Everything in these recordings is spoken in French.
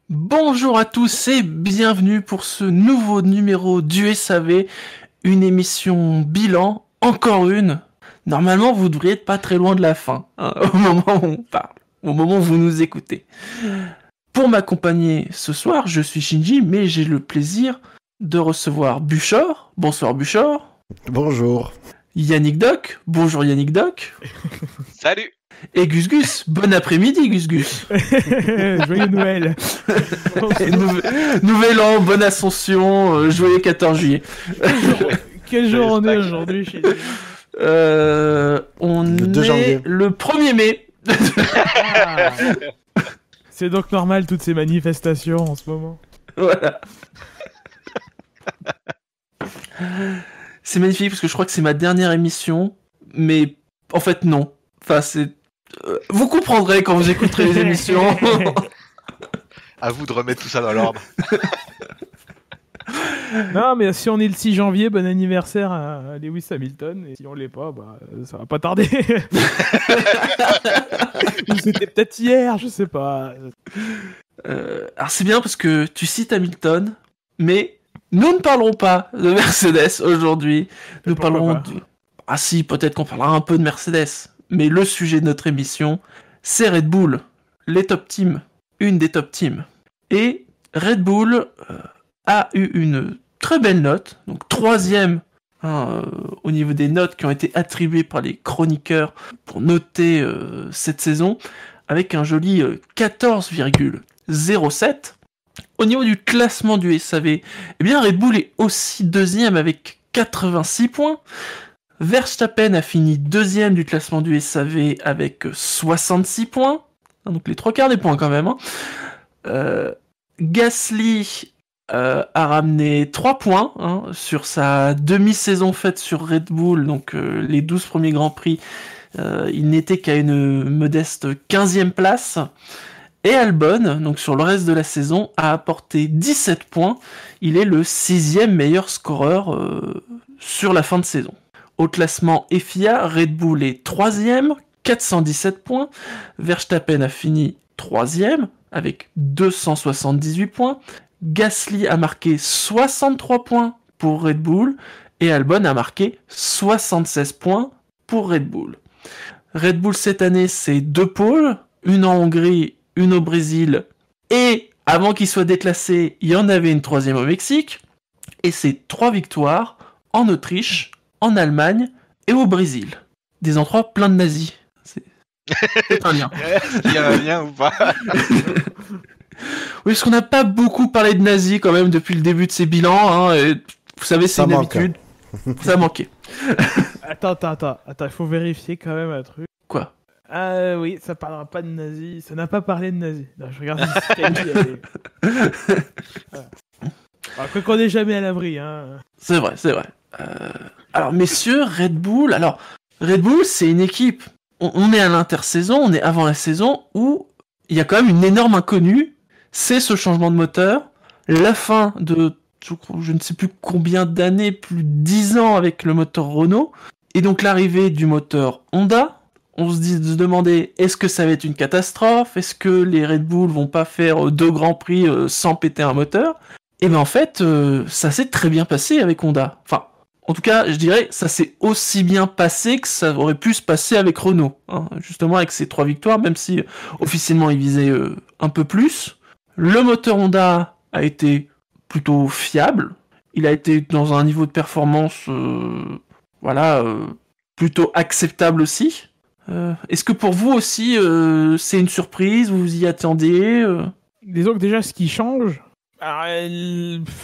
Bonjour à tous et bienvenue pour ce nouveau numéro du SAV, une émission bilan, encore une. Normalement, vous devriez être pas très loin de la fin, hein, au moment où on parle, au moment où vous nous écoutez. Pour m'accompagner ce soir, je suis Shinji, mais j'ai le plaisir de recevoir Buchor. Bonsoir Buchor. Bonjour. Yannick Doc. Bonjour Yannick Doc. Salut. Et Gus Gus. Bon après-midi Gus Gus. Joyeux Noël. Et nouvel an, bonne ascension, joyeux 14 juillet. Quel jour on est aujourd'hui chez nous? On Le 2 est janvier. le 1er mai. Ah. C'est donc normal toutes ces manifestations en ce moment. Voilà. C'est magnifique parce que je crois que c'est ma dernière émission, mais en fait non. Enfin c'est... vous comprendrez quand vous écouterez les émissions. À vous de remettre tout ça dans l'ordre. Non, mais si on est le 6 janvier, bon anniversaire à Lewis Hamilton. Et si on l'est pas, bah, ça va pas tarder. Ou c'était peut-être hier, je sais pas. Alors c'est bien parce que tu cites Hamilton, mais nous ne parlerons pas de Mercedes aujourd'hui. Nous Pourquoi parlerons pas du... Ah si, peut-être qu'on parlera un peu de Mercedes. Mais le sujet de notre émission, c'est Red Bull, les top teams, une des top teams. Et Red Bull a eu une très belle note, donc 3e au niveau des notes qui ont été attribuées par les chroniqueurs pour noter cette saison, avec un joli 14,07. Au niveau du classement du SAV, eh bien Red Bull est aussi 2e avec 86 points. Verstappen a fini 2e du classement du SAV avec 66 points. Donc les 3/4 des points quand même. Gasly a ramené 3 points sur sa demi-saison faite sur Red Bull. Donc les 12 premiers Grands Prix, il n'était qu'à une modeste 15e place. Et Albon, donc sur le reste de la saison, a apporté 17 points. Il est le 6e meilleur scoreur sur la fin de saison. Au classement FIA, Red Bull est 3e, 417 points. Verstappen a fini 3e avec 278 points. Gasly a marqué 63 points pour Red Bull. Et Albon a marqué 76 points pour Red Bull. Red Bull cette année, c'est 2 pôles, une en Hongrie, une au Brésil, et avant qu'il soit déclassé, il y en avait une 3e au Mexique, et c'est 3 victoires en Autriche, en Allemagne et au Brésil. Des endroits pleins de nazis. C'est un lien. Il y a un lien ou pas? Oui, parce qu'on n'a pas beaucoup parlé de nazis quand même depuis le début de ces bilans, et vous savez, c'est Ça une manque, habitude. Ça manquait. Attends, il faut vérifier quand même un truc. Quoi? Ah oui, ça parlera pas de nazis. Ça n'a pas parlé de nazis. Non, je regarde Wikipédia, voilà. Après qu'on n'est jamais à l'abri, hein. C'est vrai. Alors, messieurs, Red Bull, c'est une équipe. On est à l'intersaison, on est avant la saison où il y a quand même une énorme inconnue. C'est ce changement de moteur, la fin de, je ne sais plus combien d'années, plus de 10 ans avec le moteur Renault, et donc l'arrivée du moteur Honda. On se demandait, est-ce que ça va être une catastrophe? Est-ce que les Red Bull vont pas faire 2 grands prix sans péter un moteur? Et ben en fait, ça s'est très bien passé avec Honda. Enfin, en tout cas, je dirais, ça s'est aussi bien passé que ça aurait pu se passer avec Renault. Justement, avec ces 3 victoires, même si officiellement ils visaient un peu plus. Le moteur Honda a été plutôt fiable. Il a été dans un niveau de performance, plutôt acceptable aussi. Est-ce que pour vous aussi, c'est une surprise? Vous vous y attendiez Disons que déjà, ce qui change, alors,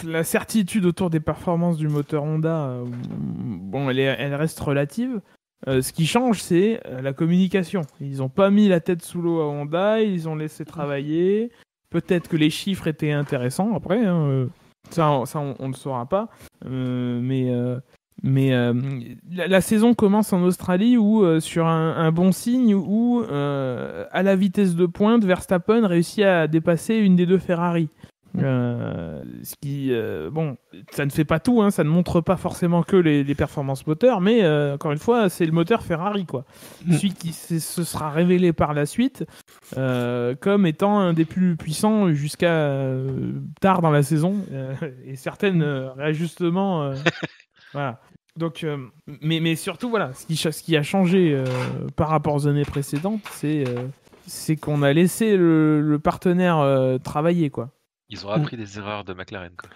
la certitude autour des performances du moteur Honda, bon, elle reste relative. Ce qui change, c'est la communication. Ils n'ont pas mis la tête sous l'eau à Honda, ils ont laissé travailler. Peut-être que les chiffres étaient intéressants après, ça on ne saura pas. Mais la saison commence en Australie où, sur un bon signe, où à la vitesse de pointe, Verstappen réussit à dépasser une des 2 Ferrari. Ce qui, bon, ça ne fait pas tout, hein, ça ne montre pas forcément que les performances moteurs, mais encore une fois, c'est le moteur Ferrari, quoi. Celui qui se sera révélé par la suite comme étant un des plus puissants jusqu'à tard dans la saison, et certains réajustements. Voilà. Donc, mais surtout, voilà, ce qui a changé par rapport aux années précédentes, c'est qu'on a laissé le partenaire travailler, quoi. Ils ont appris des erreurs de McLaren, quoi.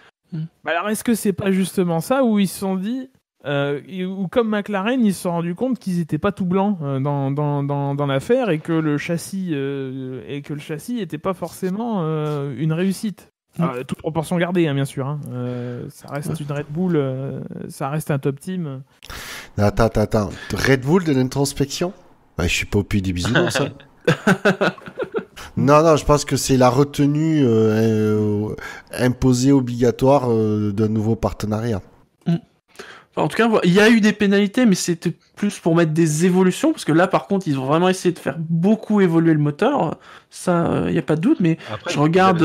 Bah alors, est-ce que c'est pas justement ça où ils se sont dit, ou comme McLaren, ils se sont rendus compte qu'ils étaient pas tout blancs dans l'affaire et que le châssis était pas forcément une réussite. Toute proportion gardée, hein, bien sûr. Hein. Ça reste une Red Bull, ça reste un top team. Attends. Red Bull de l'introspection ? Je suis pas au puits du bisounours, ça. Non, je pense que c'est la retenue imposée obligatoire d'un nouveau partenariat. En tout cas, il y a eu des pénalités, mais c'était plus pour mettre des évolutions, parce que là, par contre, ils ont vraiment essayé de faire beaucoup évoluer le moteur. Ça, il n'y a pas de doute, mais après, je regarde...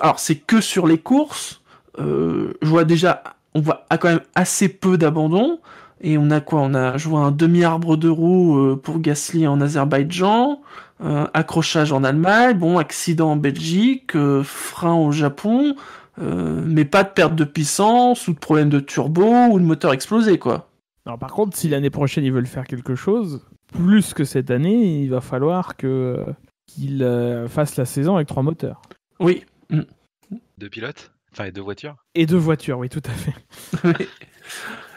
alors, c'est que sur les courses. Je vois déjà... On voit quand même assez peu d'abandon. Et on a quoi ? On a joué un demi-arbre de roue pour Gasly en Azerbaïdjan, accrochage en Allemagne, accident en Belgique, frein au Japon... mais pas de perte de puissance ou de problème de turbo ou de moteur explosé, quoi. Alors, par contre, si l'année prochaine ils veulent faire quelque chose, plus que cette année, il va falloir qu'ils fassent la saison avec 3 moteurs. Oui. 2 pilotes ? Enfin, et 2 voitures ? Et 2 voitures, oui, tout à fait.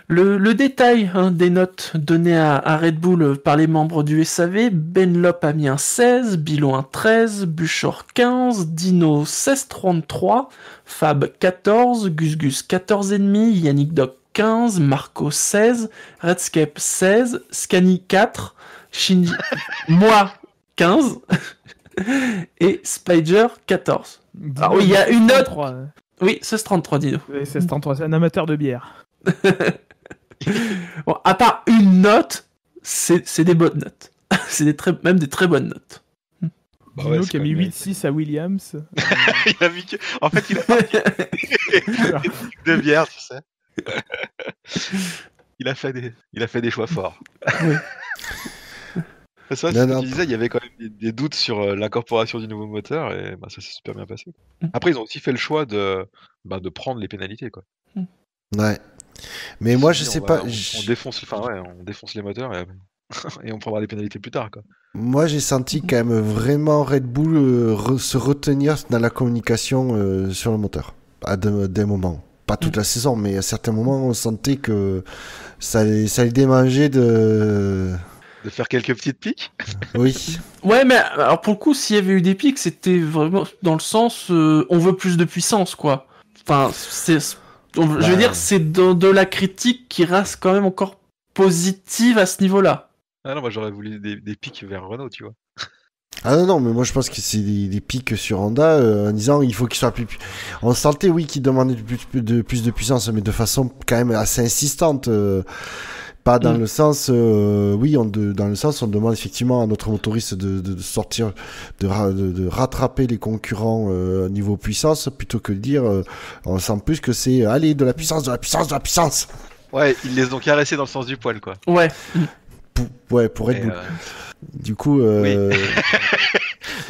Le détail des notes données à Red Bull par les membres du SAV, Benlop a mis un 16, Bilot un 13, Buchor 15, Dino 16,33, Fab 14, Gus 14,5, Yannick Doc 15, Marco 16, Redscape 16, Scani 4, Shinji moi 15 et Spider 14. Alors oui, il y a une note. 33. Oui, 16,33 Dino. Oui, 16,33, c'est un amateur de bière. Bon, à part une note, c'est des bonnes notes. C'est même des très bonnes notes. Bah Dino qui a mis 8,6 à Williams. Il a mis que... En fait, il a pas mis de bière, tu sais. Il a fait des choix forts. Oui. C'est vrai, ce que tu disais, il y avait quand même des doutes sur l'incorporation du nouveau moteur et ça s'est super bien passé. Après, ils ont aussi fait le choix de prendre les pénalités, quoi. Ouais. Mais moi, je sais pas. On défonce les moteurs et on prendra les pénalités plus tard, quoi. Moi, j'ai senti quand même vraiment Red Bull se retenir dans la communication sur le moteur. À des moments. Pas toute la saison, mais à certains moments, on sentait que ça les démangeait de faire quelques petites piques. Oui. Ouais, mais alors pour le coup, s'il y avait eu des pics, c'était vraiment dans le sens on veut plus de puissance, quoi. Enfin, je veux dire, c'est de la critique qui reste quand même encore positive à ce niveau-là. Ah non, moi j'aurais voulu des pics vers Renault, tu vois. Ah non, mais moi je pense que c'est des pics sur Honda en disant il faut qu'il soit plus... On sentait, oui, qu'il demandait plus de puissance, mais de façon quand même assez insistante. Pas dans le sens... dans le sens on demande effectivement à notre motoriste de sortir, de rattraper les concurrents au niveau puissance, plutôt que de dire... on sent plus que c'est allez, de la puissance, de la puissance, de la puissance. Ouais, ils les ont caressés dans le sens du poil, quoi. Ouais. Pour Red Bull. Du coup, oui.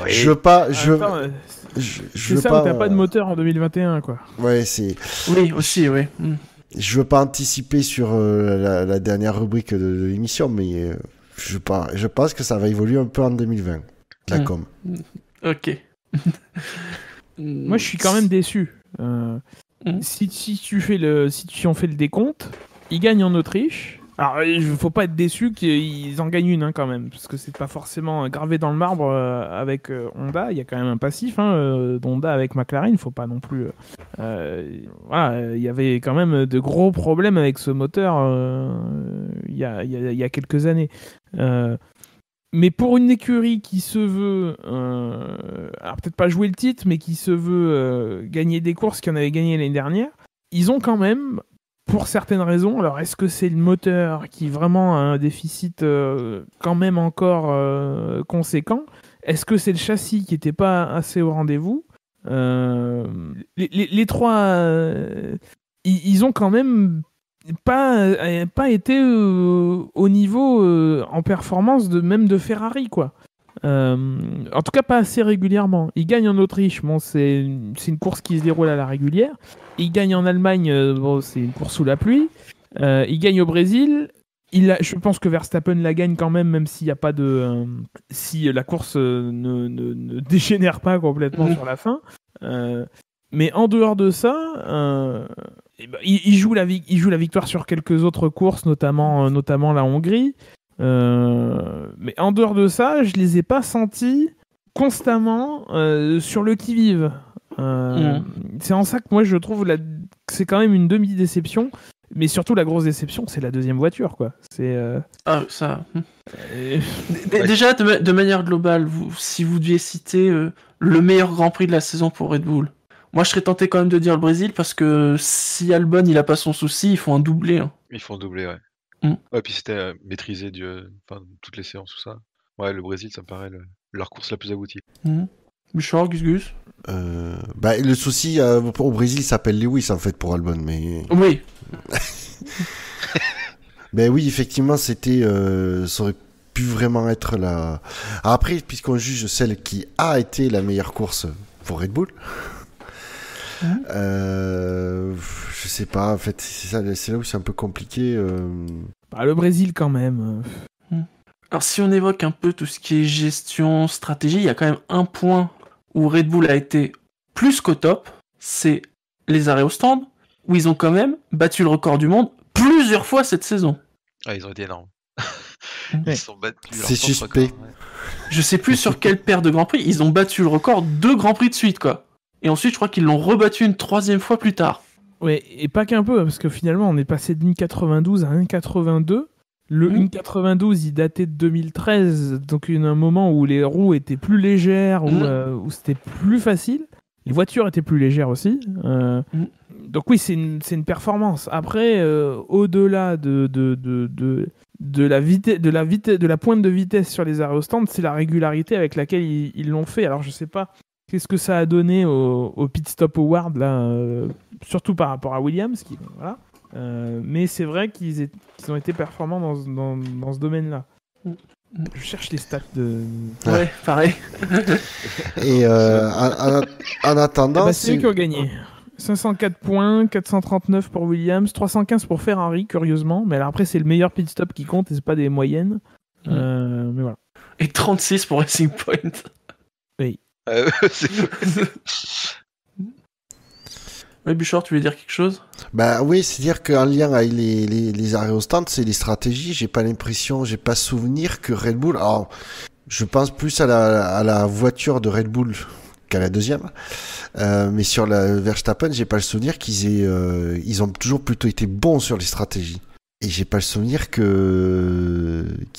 je veux pas. C'est ça où t'as pas de moteur en 2021, quoi. Ouais, c'est. Oui, aussi, oui. Je veux pas anticiper sur la dernière rubrique de l'émission, mais je pense que ça va évoluer un peu en 2020. La com. Ok. Moi, je suis quand même déçu. Si on fait le décompte, ils gagnent en Autriche. Alors, il faut pas être déçu qu'ils en gagnent une, quand même, parce que c'est pas forcément gravé dans le marbre avec Honda. Il y a quand même un passif d'Honda avec McLaren. Il faut pas non plus. Voilà, il y avait quand même de gros problèmes avec ce moteur il y a quelques années. Mais pour une écurie qui se veut, alors peut-être pas jouer le titre, mais qui se veut gagner des courses qu'on avait gagnées l'année dernière, ils ont quand même, pour certaines raisons, alors est-ce que c'est le moteur qui vraiment a un déficit quand même encore conséquent ? Est-ce que c'est le châssis qui n'était pas assez au rendez-vous ? Les trois, ils ont quand même pas été au niveau en performance même de Ferrari, quoi. En tout cas, pas assez régulièrement. Ils gagnent en Autriche, bon, c'est une course qui se déroule à la régulière. Ils gagnent en Allemagne, bon, c'est une course sous la pluie. Ils gagnent au Brésil. Je pense que Verstappen la gagne quand même s'il y a pas de, si la course ne dégénère pas complètement sur la fin. Mais en dehors de ça, il joue la victoire sur quelques autres courses, notamment la Hongrie. Mais en dehors de ça, je les ai pas sentis constamment sur le qui-vive. C'est en ça que moi je trouve c'est quand même une demi-déception. Mais surtout, la grosse déception, c'est la deuxième voiture, quoi. Ça. Déjà, de manière globale, si vous deviez citer le meilleur Grand Prix de la saison pour Red Bull, moi, je serais tenté quand même de dire le Brésil, parce que si Albon, il a pas son souci, ils font un doublé. Hein. Ils font un doublé, ouais. Ouais, puis c'était maîtrisé toutes les séances, tout ça. Ouais, le Brésil, ça me paraît leur course la plus aboutie. Bouchard, Gus. Le souci au Brésil s'appelle Lewis, en fait, pour Albon, mais... Oui. Ben oui, effectivement, ça aurait pu vraiment être la... Après, puisqu'on juge celle qui a été la meilleure course pour Red Bull, je sais pas, en fait, c'est là où c'est un peu compliqué. Le Brésil, quand même. Alors, si on évoque un peu tout ce qui est gestion, stratégie, il y a quand même un point où Red Bull a été plus qu'au top, c'est les arrêts au stand, où ils ont quand même battu le record du monde plusieurs fois cette saison. Ah, ils ont été énormes. Ils sont battus. C'est suspect. Record, ouais. Je sais plus sur quelle paire de Grands Prix, ils ont battu le record 2 Grands Prix de suite, quoi. Et ensuite, je crois qu'ils l'ont rebattu une 3e fois plus tard. Ouais, et pas qu'un peu, parce que finalement, on est passé de 1,92 à 1,82. Le 1,92, il datait de 2013, donc un moment où les roues étaient plus légères, où c'était plus facile. Les voitures étaient plus légères aussi. Donc oui, c'est une performance. Après, au-delà de la pointe de vitesse sur les arrêts au stand, c'est la régularité avec laquelle ils l'ont fait. Alors je sais pas qu'est-ce que ça a donné au Pit Stop Award là, surtout par rapport à Williams, voilà. Mais c'est vrai qu'ils ont été performants dans ce domaine-là. Je cherche les stats de... Ouais, pareil. Et en attendant... c'est eux qui ont gagné. 504 points, 439 pour Williams, 315 pour Ferrari, curieusement. Mais alors après, c'est le meilleur pit stop qui compte et c'est pas des moyennes. Mais voilà. Et 36 pour Racing Point. Oui. Ouais, Bouchard, tu voulais dire quelque chose ? Oui, c'est-à-dire qu'en lien avec les arrêts au stand, c'est les stratégies. J'ai pas souvenir que Red Bull... Alors, je pense plus à la voiture de Red Bull qu'à la deuxième. Mais sur la Verstappen, j'ai pas le souvenir ils ont toujours plutôt été bons sur les stratégies. Et j'ai pas le souvenir qu'ils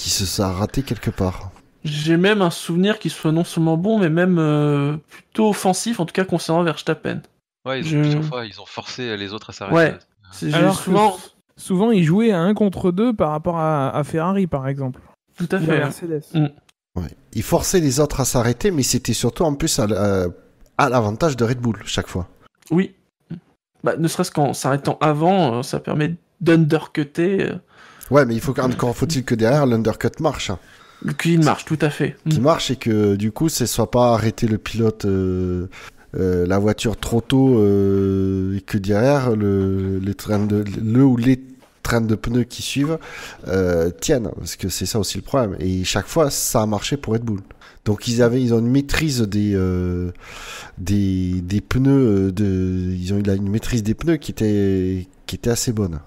se sont ratés quelque part. J'ai même un souvenir qu'ils soient non seulement bons, mais même plutôt offensifs, en tout cas concernant Verstappen. Ouais, plusieurs fois, ils ont forcé les autres à s'arrêter. Ouais. Alors souvent, ils jouaient à 1 contre 2 par rapport à Ferrari, par exemple. Tout à fait. Mercedes. Ouais. Ils forçaient les autres à s'arrêter, mais c'était surtout en plus à l'avantage de Red Bull, chaque fois. Oui. Ne serait-ce qu'en s'arrêtant avant, ça permet d'undercutter. Ouais, mais encore faut-il que derrière, l'undercut marche. Qu'il marche, tout à fait. Qui marche et que, du coup, ce soit pas arrêter le pilote... la voiture trop tôt et que derrière les trains de pneus qui suivent tiennent, parce que c'est ça aussi le problème, et chaque fois ça a marché pour Red Bull. Donc ils ont une maîtrise des pneus ils ont eu une maîtrise des pneus qui était assez bonne.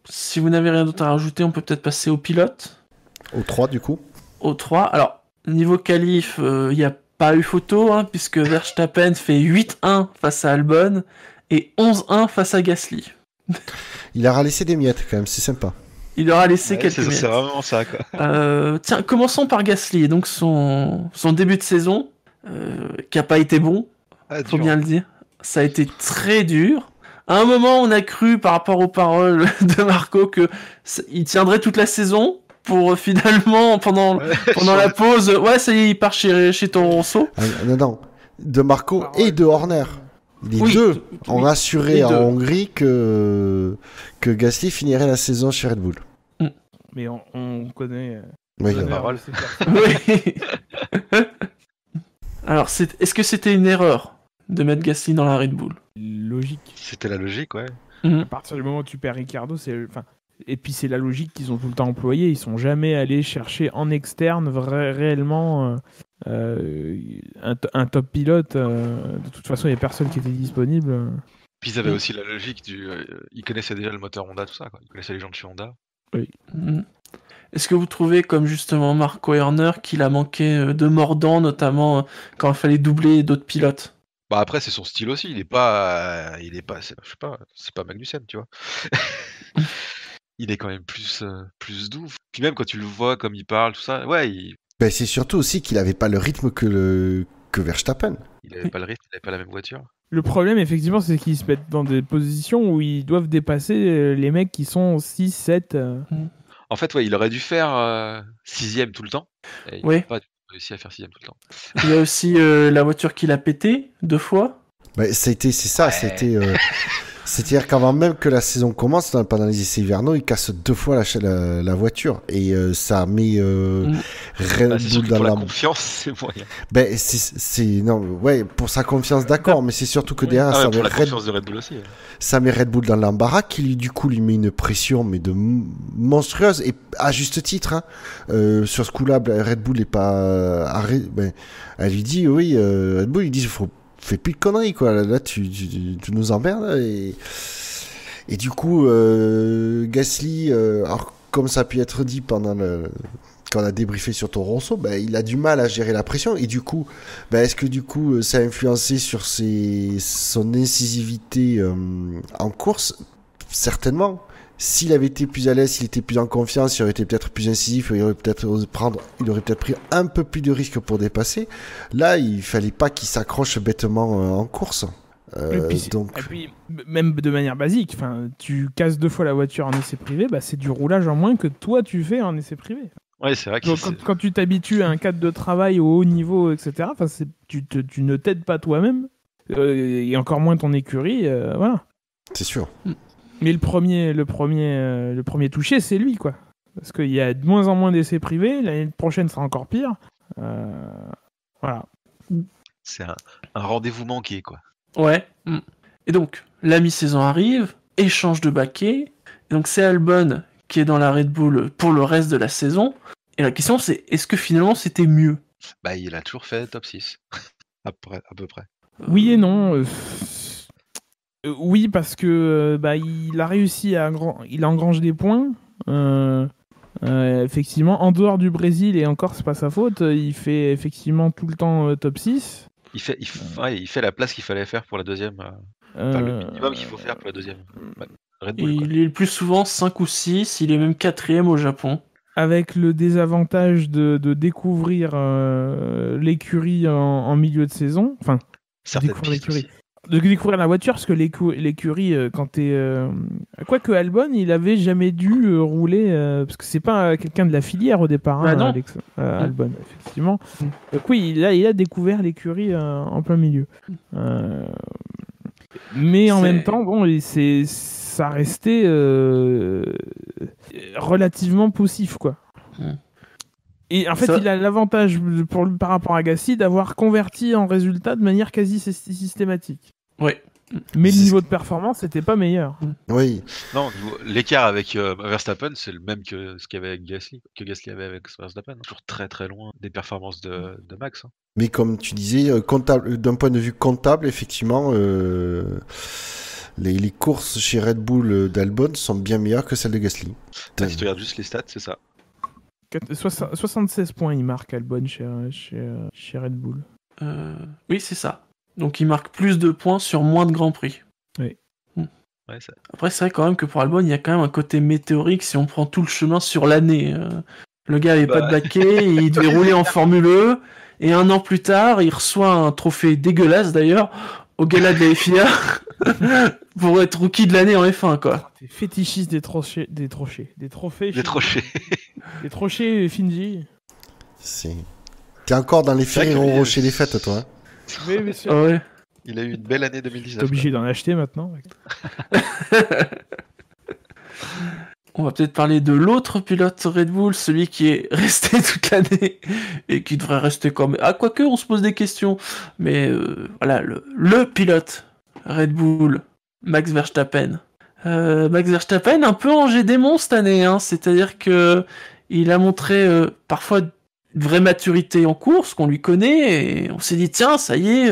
Si vous n'avez rien d'autre à rajouter, on peut peut-être passer au pilote. Au 3 du coup. Au 3, alors niveau qualif, il y a pas eu photo, puisque Verstappen fait 8-1 face à Albon et 11-1 face à Gasly. Il leur a laissé des miettes quand même, c'est sympa. Il leur a laissé quelques miettes. C'est vraiment ça, quoi. Tiens, commençons par Gasly. Donc son début de saison, qui a pas été bon, faut bien le dire. Ça a été très dur. À un moment, on a cru, par rapport aux paroles de Marco, que il tiendrait toute la saison. Pour finalement, pendant la pause, ça y est, il part chez Toro Rosso. Non. de Marco et de Horner. Les deux ont rassuré en Hongrie que Gasly finirait la saison chez Red Bull. Mais on connaît... Oui, Alors, est-ce que c'était une erreur de mettre Gasly dans la Red Bull? Logique. C'était la logique, ouais. À partir du moment où tu perds Ricciardo, et puis c'est la logique qu'ils ont tout le temps employée. Ils sont jamais allés chercher en externe réellement un top pilote. De toute façon, il n'y a personne qui était disponible. Puis ils avaient aussi la logique ils connaissaient déjà le moteur Honda, tout ça, quoi. Ils connaissaient les gens de chez Honda. Oui. Est-ce que vous trouvez, comme justement Marco Horner, qu'il a manqué de mordant, notamment quand il fallait doubler d'autres pilotes? Bah après, c'est son style aussi. Il est pas, je sais pas, c'est pas Magnussen, tu vois. Il est quand même plus doux. Puis même quand tu le vois comme il parle, tout ça, ouais. Ben, c'est surtout aussi qu'il avait pas le rythme que Verstappen. Il avait pas le rythme, il avait pas la même voiture. Le problème, effectivement, c'est qu'ils se mettent dans des positions où ils doivent dépasser les mecs qui sont 6, 7. En fait, ouais, il aurait dû faire 6ème tout le temps. Et il n'a pas réussi à faire 6ème tout le temps. Il y a aussi la voiture qu'il a pété 2 fois. Bah, c'est-à-dire qu'avant même que la saison commence, pendant les essais hivernaux, il casse 2 fois la voiture. Et ça met Red Bull dans la confiance, c'est moyen. Ben, ouais, pour sa confiance, d'accord, mais c'est surtout que derrière, ça met confiance de Red Bull aussi. Ça met Red Bull dans l'embarras, qui lui met une pression monstrueuse, et à juste titre. Hein. Sur ce coup-là, Red Bull n'est pas elle lui dit, oui, Red Bull, il dit, fais plus de conneries, quoi. Là, tu nous emmerdes. Et du coup, Gasly, alors, comme ça a pu être dit quand on a débriefé sur Toro Rosso, il a du mal à gérer la pression. Et du coup, est-ce que du coup, ça a influencé sur son incisivité en course? Certainement. S'il avait été plus à l'aise, s'il était plus en confiance, il aurait été peut-être plus incisif, il aurait peut-être pris un peu plus de risques pour dépasser. Là, il fallait pas qu'il s'accroche bêtement en course. Et puis, même de manière basique, tu casses 2 fois la voiture en essai privé, c'est du roulage en moins que toi tu fais en essai privé. Ouais, c'est vrai que quand tu t'habitues à un cadre de travail au haut niveau, etc., tu ne t'aides pas toi-même, et encore moins ton écurie, voilà. C'est sûr. Mais le premier touché, c'est lui, quoi. Parce qu'il y a de moins en moins d'essais privés. L'année prochaine sera encore pire. Voilà. C'est un rendez-vous manqué, quoi. Ouais. Et donc, la mi-saison arrive, échange de baquet. Et donc, c'est Albon qui est dans la Red Bull pour le reste de la saison. Et la question, c'est est-ce que finalement, c'était mieux? Il a toujours fait top 6. à peu près. Oui et non. Oui, parce que il a réussi il engrange des points. Effectivement, en dehors du Brésil, et encore, c'est pas sa faute, il fait effectivement tout le temps top 6. Il fait la place qu'il fallait faire pour la deuxième. Le minimum qu'il faut faire pour la deuxième. Red Bull, il est le plus souvent 5 ou 6, il est même 4ème au Japon. Avec le désavantage de découvrir l'écurie en milieu de saison. Enfin, de découvrir la voiture, parce que l'écurie, quand t'es... Quoique Albon, il avait jamais dû rouler, parce que c'est pas quelqu'un de la filière au départ, non. Albon, effectivement. Donc oui, il a découvert l'écurie en plein milieu. Mais en même temps, ça restait relativement poussif, quoi. Et en fait, il a l'avantage par rapport à Gasly d'avoir converti en résultat de manière quasi systématique. Oui. Mais le niveau de performance n'était pas meilleur. Oui. Non, l'écart avec Verstappen, c'est le même que ce qu'il y avait avec Gasly, que Gasly avait avec Verstappen. Toujours très très loin des performances de Max. Mais comme tu disais, d'un point de vue comptable, effectivement, les courses chez Red Bull d'Albon sont bien meilleures que celles de Gasly. Si tu regardes juste les stats, c'est ça. 76 points, il marque Albon chez Red Bull. Oui, c'est ça. Donc il marque plus de points sur moins de Grands Prix. Oui. Ouais, Après, c'est vrai quand même que pour Albon, il y a quand même un côté météorique si on prend tout le chemin sur l'année. Le gars avait pas de baquet, il devait rouler en Formule E, et 1 an plus tard, il reçoit un trophée dégueulasse d'ailleurs, au gala de la FIA, pour être rookie de l'année en F1, quoi. T'es fétichiste des trophées. Des trophées. Des trophées Finji. T'es encore dans les Ferrero Rocher des fêtes, toi. Oui, bien sûr. Ah ouais. Il a eu une belle année 2019. T'es obligé d'en acheter maintenant. On va peut-être parler de l'autre pilote Red Bull, celui qui est resté toute l'année et qui devrait rester comme... Ah, quoique, on se pose des questions. Mais voilà, le pilote Red Bull, Max Verstappen. Max Verstappen, un peu en démon cette année, hein. C'est-à-dire que il a montré parfois une vraie maturité en course, qu'on lui connaît, et on s'est dit, tiens, ça y est...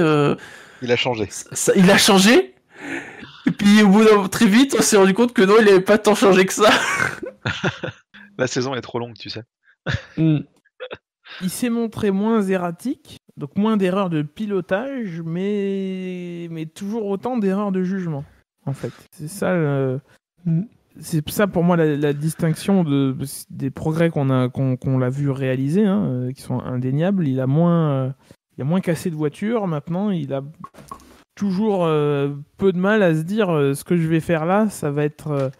Il a changé. Il a changé. Et puis au bout très vite, on s'est rendu compte que non, il avait pas tant changé que ça. La saison est trop longue, tu sais. Il s'est montré moins erratique, donc moins d'erreurs de pilotage, mais toujours autant d'erreurs de jugement, en fait. C'est ça, c'est ça pour moi la distinction des progrès qu'on l'a vu réaliser, hein, qui sont indéniables. Il a moins cassé de voiture. Maintenant, il a toujours peu de mal à se dire ce que je vais faire là, ça va être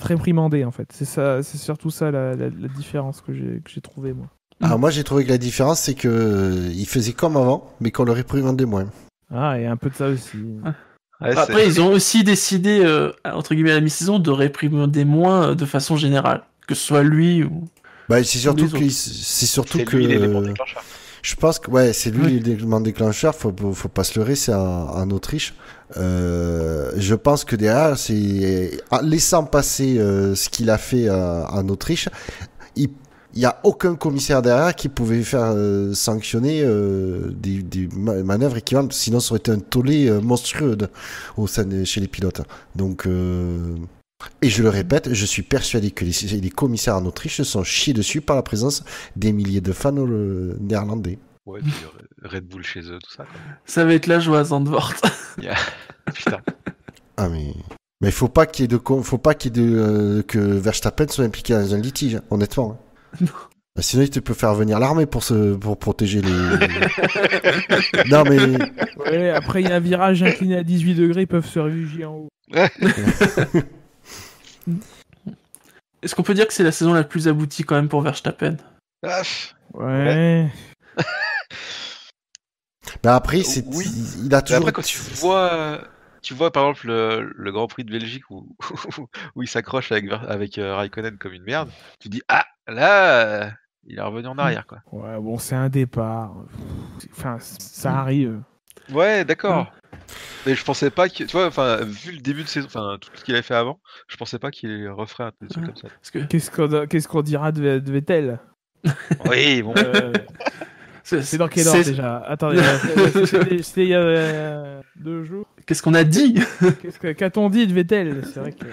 réprimandé, en fait. C'est surtout ça la différence que j'ai trouvé, moi. Alors moi j'ai trouvé que la différence c'est que il faisait comme avant, mais qu'on le réprimandait moins. Ah, et un peu de ça aussi. Ouais, après, ils ont aussi décidé, entre guillemets, à la mi-saison, de réprimander moins de façon générale, que ce soit lui ou... Bah c'est surtout que lui l'élément déclencheur. Je pense que ouais, c'est lui l'élément déclencheur. Faut pas se leurrer, c'est en Autriche. Je pense que derrière, c'est en laissant passer ce qu'il a fait en Autriche, il y a aucun commissaire derrière qui pouvait faire sanctionner des manœuvres équivalentes. Sinon, ça aurait été un tollé monstrueux chez les pilotes. Donc, et je le répète, je suis persuadé que les commissaires en Autriche se sont chiés dessus par la présence des milliers de fans néerlandais. Ouais, puis Red Bull chez eux, tout ça. Quoi. Ça va être la joie à Zandvoort. Putain. Ah mais faut pas qu'il y ait que Verstappen soit impliqué dans un litige, honnêtement. Non. Sinon, il peut faire venir l'armée pour protéger les... Non, mais... Ouais, après, il y a un virage incliné à 18 degrés, ils peuvent se réfugier en haut. Est-ce qu'on peut dire que c'est la saison la plus aboutie quand même pour Verstappen? Ouais. Mais après, oui. Il a toujours... Mais après, quand tu vois par exemple le Grand Prix de Belgique où il s'accroche avec Raikkonen comme une merde, tu dis ah là il est revenu en arrière quoi. Ouais bon c'est un départ. Enfin ça arrive. Ouais d'accord. Mais je pensais pas que tu vois enfin vu le début de saison, enfin tout ce qu'il avait fait avant, je pensais pas qu'il referait un truc comme ça. Qu'est-ce qu'on dira de Vettel? Oui bon. C'est dans quel ordre déjà? Attendez, c'était il y a 2 jours. Qu'est-ce qu'on a dit? Qu'a-t-on dit de Vettel? C'est vrai que...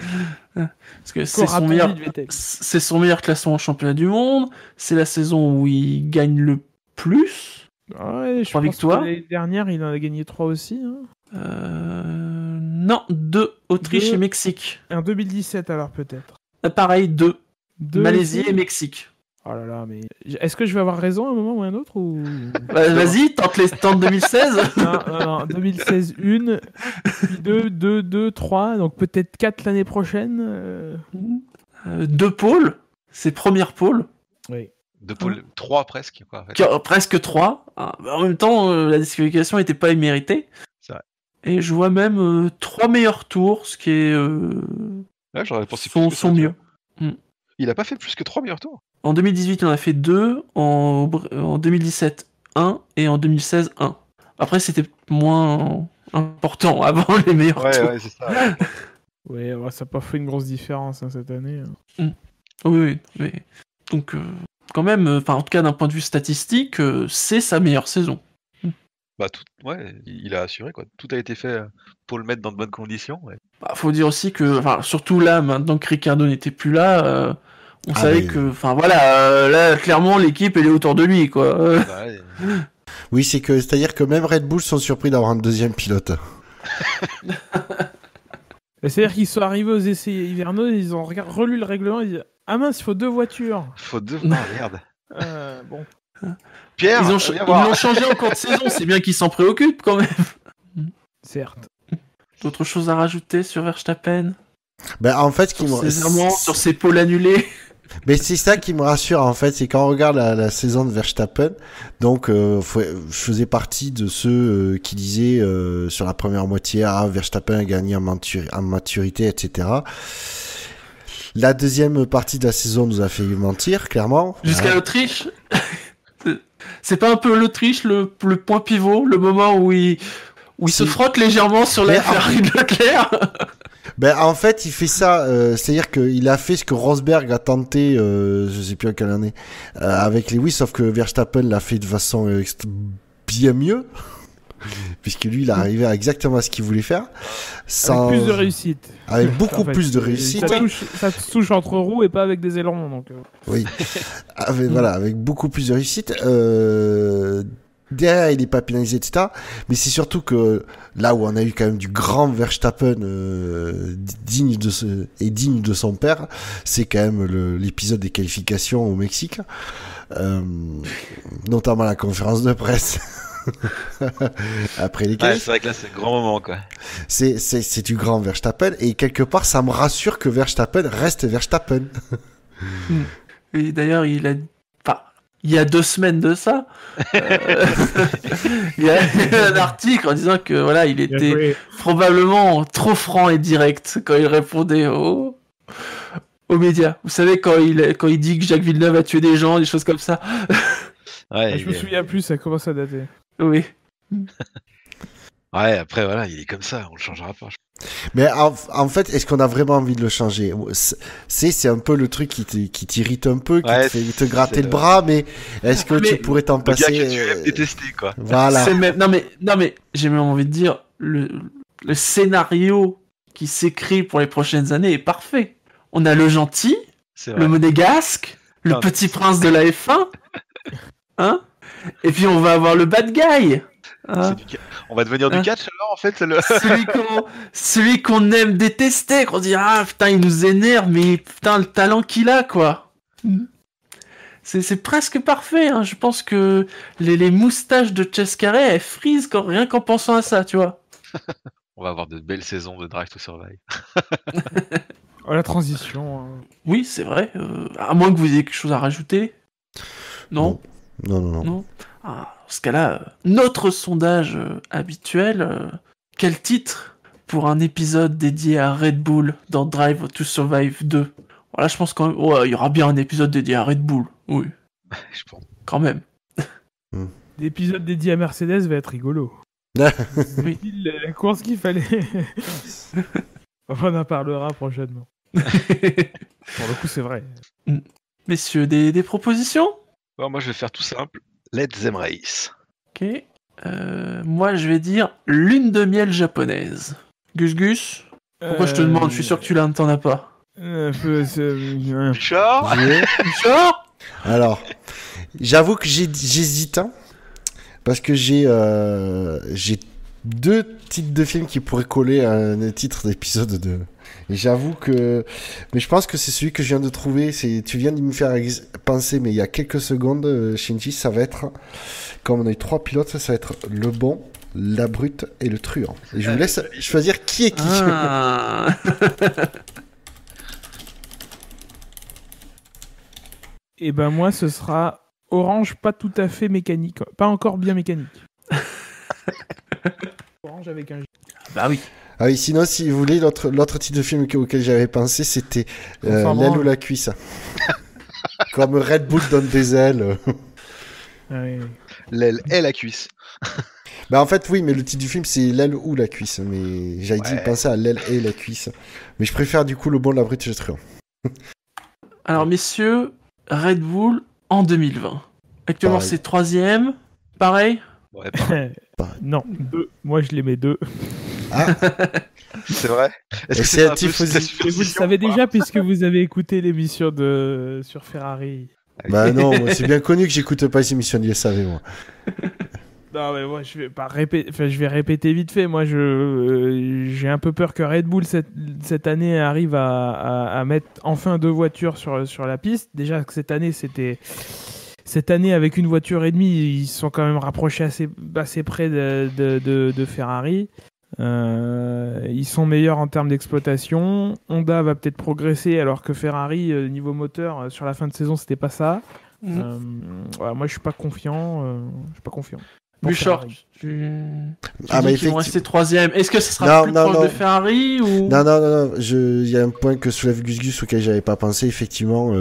Parce que c'est son meilleur classement en championnat du monde. C'est la saison où il gagne le plus. Ouais, je pense victoires. que l'année dernière, il en a gagné 3 aussi. Hein. Non, 2. Autriche et Mexique. En 2017 alors peut-être. Pareil, 2. Malaisie aussi. et Mexique. Oh là là, mais est-ce que je vais avoir raison à un moment ou à un autre ou... Vas-y, tente 2016. Non, 2016 1, puis 2, 3, donc peut-être 4 l'année prochaine. 2 pôles, c'est première pôle. Oui. 2 pôles, 3 presque quoi. En fait. Presque 3. En même temps, la disqualification n'était pas imméritée. C'est vrai. Et je vois même 3 meilleurs tours, ce qui est... Ouais, j'aurais pensé sont mieux. Il a pas fait plus que 3 meilleurs tours. En 2018, il en a fait 2, en 2017, 1, et en 2016, 1. Après, c'était moins important avant les meilleurs tours. Ouais, c'est ça. Ouais, ça n'a pas fait une grosse différence hein, cette année. Oui. Donc, quand même, en tout cas, d'un point de vue statistique, c'est sa meilleure saison. Bah, il a assuré, quoi. Tout a été fait pour le mettre dans de bonnes conditions. Ouais. Faut dire aussi que, surtout là, maintenant que Ricciardo n'était plus là... on savait que, là, clairement, l'équipe, elle est autour de lui, quoi. Oui, c'est-à-dire que même Red Bull sont surpris d'avoir un deuxième pilote. C'est-à-dire qu'ils sont arrivés aux essais hivernaux, ils ont relu le règlement, ils disent ah mince, il faut 2 voitures. Merde. Bon. Pierre, ils l'ont changé en cours de saison, c'est bien qu'ils s'en préoccupent quand même. Certes. D'autres choses à rajouter sur Verstappen? Ben, en fait, sur ses pôles annulés. Mais c'est ça qui me rassure en fait, c'est quand on regarde la saison de Verstappen, donc je faisais partie de ceux qui disaient sur la première moitié, Verstappen a gagné en maturité, etc. La deuxième partie de la saison nous a fait mentir, clairement. Jusqu'à l'Autriche. C'est pas un peu l'Autriche le point pivot, le moment où il se frotte légèrement sur la Ferrari de Leclerc. Ben en fait, il fait ça, c'est-à-dire qu'il a fait ce que Rosberg a tenté, je sais plus à quelle année, avec Lewis, sauf que Verstappen l'a fait de façon bien mieux, puisque lui, il est arrivé à exactement ce qu'il voulait faire, avec plus de réussite. Avec beaucoup plus de réussite. Ça touche entre roues et pas avec des ailerons, donc. Oui, avec beaucoup plus de réussite. Derrière, il n'est pas pénalisé, etc. Mais c'est surtout que là où on a eu quand même du grand Verstappen digne de son père, c'est quand même l'épisode des qualifications au Mexique, notamment la conférence de presse. Après les qualifs. C'est vrai que là c'est le grand moment quoi. C'est du grand Verstappen et quelque part ça me rassure que Verstappen reste Verstappen. Et d'ailleurs il y a 2 semaines de ça, il y a un article en disant que voilà, il était probablement trop franc et direct quand il répondait aux médias. Vous savez, quand il dit que Jacques Villeneuve a tué des gens, des choses comme ça. Ouais, je me souviens plus, ça commence à dater. Oui. Ouais, après voilà, il est comme ça, on le changera pas. Mais en fait, est-ce qu'on a vraiment envie de le changer ? C'est un peu le truc qui t'irrite un peu, qui te fait te gratter le bras, mais est-ce que tu pourrais t'en passer ? Le gars que tu aimes détester, quoi. Voilà. Non mais j'ai même envie de dire, le scénario qui s'écrit pour les prochaines années est parfait. On a le gentil, le monégasque, le petit prince de la F1, hein ? Et puis on va avoir le bad guy. Hein, on va devenir du catch alors en fait celui qu'on aime détester, qu'on dit putain il nous énerve mais putain le talent qu'il a quoi. C'est presque parfait hein. Je pense que les moustaches de Chase Carey elles frisent rien qu'en pensant à ça tu vois. On va avoir de belles saisons de Drive to Survive. La transition. Oui c'est vrai, à moins que vous ayez quelque chose à rajouter. Non. Non. Dans ce cas-là, notre sondage habituel, quel titre pour un épisode dédié à Red Bull dans Drive to Survive 2 ? Voilà, je pense qu'il y aura bien un épisode dédié à Red Bull, oui. Je pense. Quand même. L'épisode dédié à Mercedes va être rigolo. Oui. La course qu'il fallait. On en parlera prochainement. Pour le coup, c'est vrai. Messieurs, des propositions ? Bon, moi, je vais faire tout simple. Let them race. Ok. Moi, je vais dire lune de miel japonaise. Gus, pourquoi je te demande ? Je suis sûr que tu t'en as pas. Richard ? Alors, j'avoue que j'hésite, hein, parce que j'ai 2 titres de films qui pourraient coller à un titre d'épisode de... Et j'avoue que... Mais je pense que c'est celui que je viens de trouver. Tu viens de me faire penser, mais il y a quelques secondes, Shinji, ça va être... Comme on a eu 3 pilotes, ça va être le bon, la brute et le truand. Et je vous laisse choisir qui est qui. Et ben moi, ce sera Orange, pas tout à fait mécanique. Pas encore bien mécanique. Orange avec un J. Bah oui. Ah oui, sinon, si vous voulez, l'autre titre de film auquel j'avais pensé, c'était l'aile ou la cuisse. Comme Red Bull donne des ailes. Oui. L'aile et la cuisse. Bah en fait, oui, mais le titre du film, c'est l'aile ou la cuisse. Mais j'avais dit de penser à l'aile et la cuisse. Mais je préfère du coup le bon, la brute et le truand. Alors, messieurs, Red Bull en 2020. Actuellement, Pareil. c'est 3ème. Pareil ? Ouais, pareil. Non, 2. Moi, je les mets 2. Ah, C'est vrai ? Est-ce que c'est un peu tifosi. de Et vous le savez déjà puisque vous avez écouté l'émission sur Ferrari. Bah non, moi, c'est bien connu que j'écoute pas les émissions de l'ISAV, moi. Non mais moi je vais pas répéter, enfin je vais répéter vite fait. Moi j'ai un peu peur que Red Bull cette année arrive à mettre enfin 2 voitures sur la piste. Déjà que cette année avec une voiture et demie, ils se sont quand même rapprochés assez près de Ferrari. Ils sont meilleurs en termes d'exploitation. Honda va peut-être progresser alors que Ferrari, niveau moteur, sur la fin de saison, c'était pas ça. Moi, je suis pas confiant. Bouchard, mais ils vont rester troisième. Est-ce que ce sera plus proche de Ferrari ou... Non. Il y a un point que soulève Gus auquel j'avais pas pensé. Effectivement,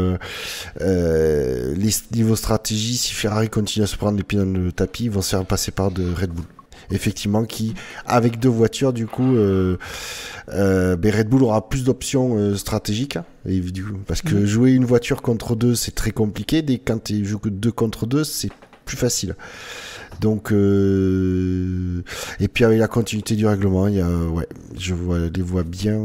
les niveaux stratégie, si Ferrari continue à se prendre les pieds dans le tapis, ils vont se faire passer par de Red Bull. Effectivement, qui avec 2 voitures, du coup, Red Bull aura plus d'options stratégiques. Et, du coup, parce que jouer une voiture contre 2, c'est très compliqué. Quand tu joues 2 contre 2, c'est plus facile. Donc, et puis avec la continuité du règlement, il y a, je les vois bien.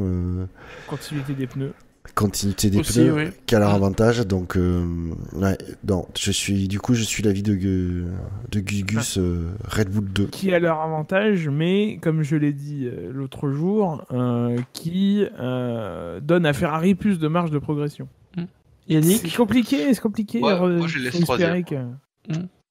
Continuité des pneus. Continuité des pneus, qui a leur avantage. Donc, je suis l'avis de Gus, Red Bull 2. Qui a leur avantage, mais comme je l'ai dit l'autre jour, qui donne à Ferrari plus de marge de progression. Yannick, c'est compliqué. Moi, je laisse troisième.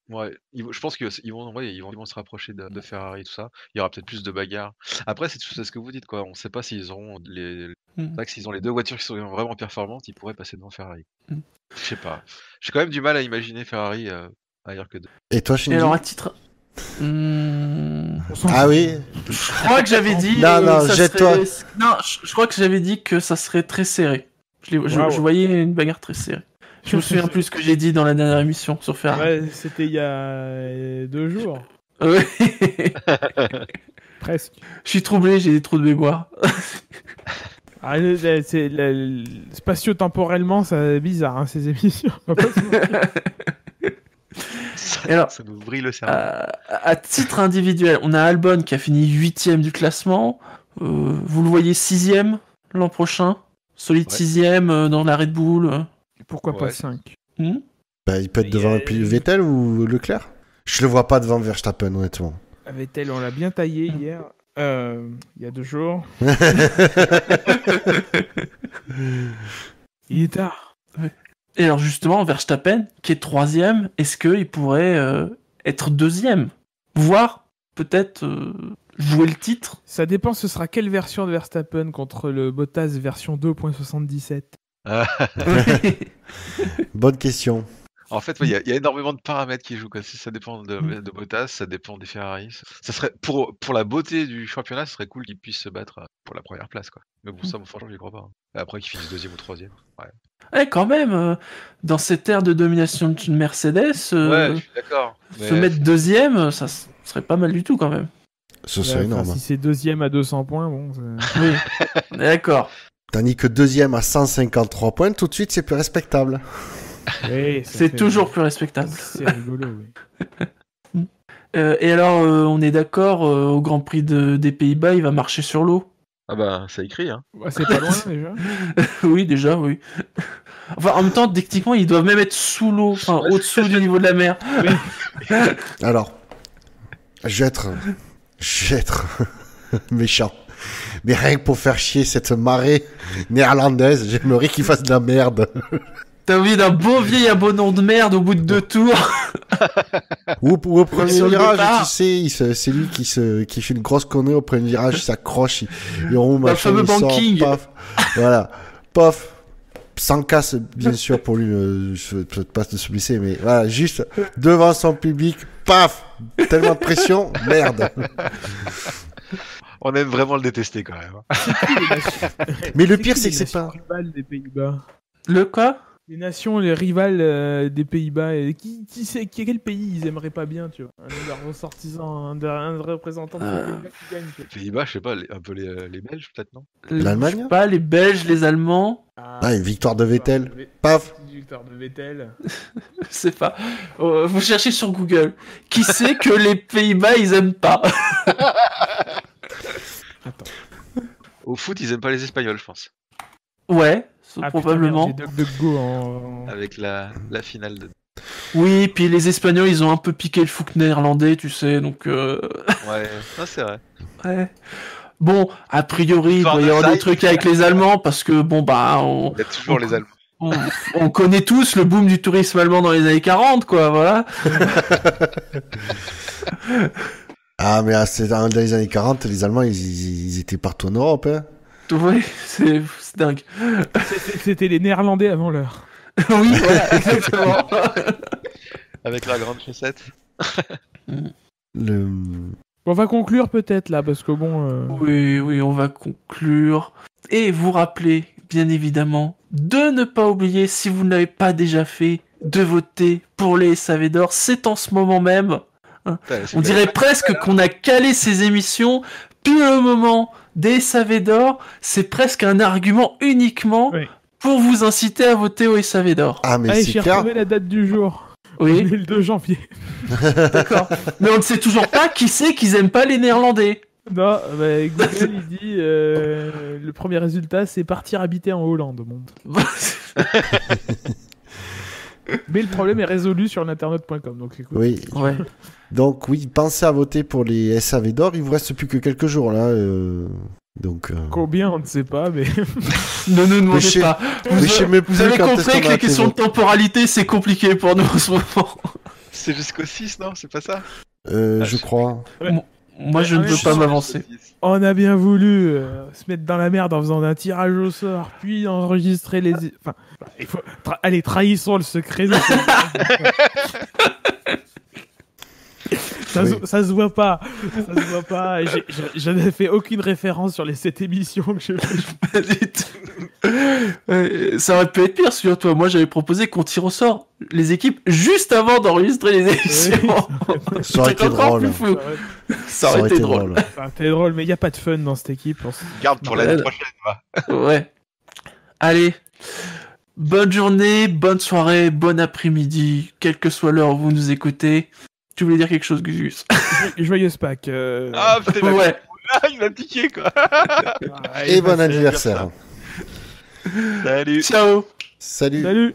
Ouais, je pense qu'ils vont se rapprocher de Ferrari, tout ça. Il y aura peut-être plus de bagarres. Après, c'est ce que vous dites, quoi. On ne sait pas s'ils auront c'est vrai que s'ils ont les 2 voitures qui sont vraiment performantes, ils pourraient passer devant Ferrari. Je sais pas. J'ai quand même du mal à imaginer Ferrari ailleurs que 2. Et toi, Shinji ? Et alors, à titre... Ah oui. Je crois que j'avais dit... jette-toi. Non, je crois que j'avais dit que ça serait très serré. Je voyais une bagarre très serrée. Je me souviens plus ce que j'ai dit dans la dernière émission sur Ferrari. Ouais, c'était il y a 2 jours. Ouais. Presque. Je suis troublé, j'ai des trous de mémoire. Spatio-temporellement, c'est bizarre, ces émissions. Ça nous brille le cerveau. À titre individuel, on a Albon qui a fini 8ème du classement. Vous le voyez 6ème l'an prochain. Solide 6ème dans la Red Bull. Pourquoi pas 5 Il peut être devant Vettel ou Leclerc. Je le vois pas devant Verstappen, honnêtement. Vettel, on l'a bien taillé hier. Il y a 2 jours. Il est tard. Et alors justement, Verstappen, qui est 3ème, est-ce qu'il pourrait être 2ème ? Voire peut-être jouer le titre ? Ça dépend, ce sera quelle version de Verstappen contre le Bottas version 2.77 ? Bonne question. En fait, il y a énormément de paramètres qui jouent. Si ça dépend de Bottas, ça dépend des Ferrari. Ça serait pour la beauté du championnat, ce serait cool qu'ils puissent se battre pour la première place, quoi. Mais bon, ça, franchement, j'y crois pas. Et après, qu'ils finissent 2ème ou 3ème. Quand même, dans cette ère de domination de Mercedes, je suis d'accord. Se mettre 2ème, ça serait pas mal du tout, quand même. Ce serait énorme. Si c'est 2ème à 200 points, bon. Oui, on est d'accord. Tandis que 2ème à 153 points, tout de suite, c'est plus respectable. Oui, c'est toujours plus respectable. C'est rigolo, oui. Et alors, on est d'accord, au Grand Prix des Pays-Bas, il va marcher sur l'eau. Ah bah, ça écrit, hein. C'est pas loin, déjà. Oui, déjà, oui. Enfin, en même temps, techniquement, ils doivent même être sous l'eau, enfin, au-dessous du niveau de la mer. Oui. Alors, je vais être méchant. Mais rien que pour faire chier cette marée néerlandaise, j'aimerais qu'ils fassent de la merde. T'as envie d'un beau vieil abonnement de merde au bout de 2 tours. Ou au premier virage, tu sais, c'est lui qui fait une grosse connerie au premier virage, il s'accroche, il roule, le fameux banking. Paf, voilà, paf, sans casse, bien sûr, pour lui, je peux pas se blesser, mais voilà, juste devant son public, paf, tellement de pression, merde. On aime vraiment le détester, quand même. Mais le pire, c'est que c'est pas... Des Pays-Bas. Le quoi ? Les nations, les rivales des Pays-Bas, quel pays ils aimeraient pas bien, tu vois, un de leurs ressortissants, un représentant de Pays-Bas qui gagne. Les Pays-Bas, je sais pas, un peu les Belges peut-être, non ? L'Allemagne ? Je sais pas, les Belges, les Allemands. Une victoire de Vettel. Paf. Victoire de Vettel. Je sais pas. Vous cherchez sur Google. Qui sait que les Pays-Bas ils aiment pas ? Attends. Au foot, ils aiment pas les Espagnols, je pense. Ouais. Probablement. Putain, merde, j'ai Go avec la finale de... Oui, puis les Espagnols, ils ont un peu piqué le foot néerlandais, tu sais, donc... Ouais, c'est vrai. Ouais. Bon, a priori, il doit y avoir des trucs avec les Allemands, parce que, bon, bah... Il y a toujours les Allemands. On connaît tous le boom du tourisme allemand dans les années 40, quoi, voilà. Ah, mais dans les années 40, les Allemands, ils étaient partout en Europe. Hein. Oui, c'est dingue. C'était les Néerlandais avant l'heure. Oui, voilà, exactement. Avec la grande chaussette. On va conclure peut-être là, parce que bon... Oui, on va conclure. Et vous rappeler, bien évidemment, de ne pas oublier, si vous ne l'avez pas déjà fait, de voter pour les SAV d'or. C'est en ce moment même. On dirait presque qu'on a calé ces émissions. Puis le moment des SAV d'or, c'est presque un argument uniquement pour vous inciter à voter au SAV d'or. Ah, mais allez, c'est j'ai clair. retrouvé la date du jour. Oui. On est le 2 janvier. D'accord. Mais on ne sait toujours pas qui c'est qu'ils aiment pas les Néerlandais. Non, bah, Google il dit le premier résultat c'est partir habiter en Hollande au monde. Mais le problème est résolu sur l'internet.com, donc écoute. Oui. Ouais. Donc oui, pensez à voter pour les SAV d'or. Il vous reste plus que quelques jours là. Donc. Combien on ne sait pas, mais. Ne nous demandez pas. Vous avez compris que les questions de temporalité c'est compliqué pour nous en ce moment. C'est jusqu'au 6, non? C'est pas ça? Je crois. Moi je ne veux pas m'avancer. On a bien voulu se mettre dans la merde en faisant un tirage au sort, puis enregistrer les. Enfin, il faut. Allez, trahissons le secret. Ça se voit pas. Ça se voit pas. Je n'ai fait aucune référence sur les 7 émissions que j'ai faites. Ça aurait pu être pire, toi. Moi, j'avais proposé qu'on tire au sort les équipes juste avant d'enregistrer les émissions. Ça aurait été drôle. Ça aurait été drôle. Ça aurait été drôle, mais il n'y a pas de fun dans cette équipe. Garde pour l'année prochaine, va. Ouais. Allez. Bonne journée, bonne soirée, bon après-midi, quelle que soit l'heure où vous nous écoutez. Tu voulais dire quelque chose, Gus? Joyeuse Pâques. Ah, putain, ouais. Il m'a piqué, quoi. Et bon anniversaire. Salut. Ciao. Salut. Salut.